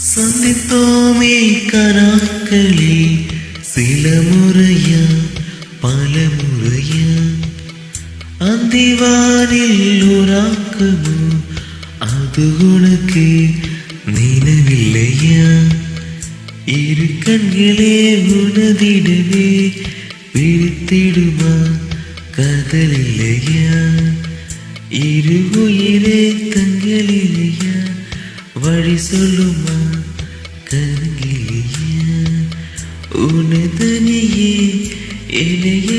சந்தித்தோமே கனாக்களே சில முறையா பல முறையா அந்திவானில் உறாக்குமோ அது உனக்கு நினைவில்லையா? இரு கண்களே உனதிடவே விழித்திடுமா காதல் இல்லையா? இரு உயிரே தங்களிலையா வழி சொல்லுமா கருங்கிலையா? உனதனியே இளைய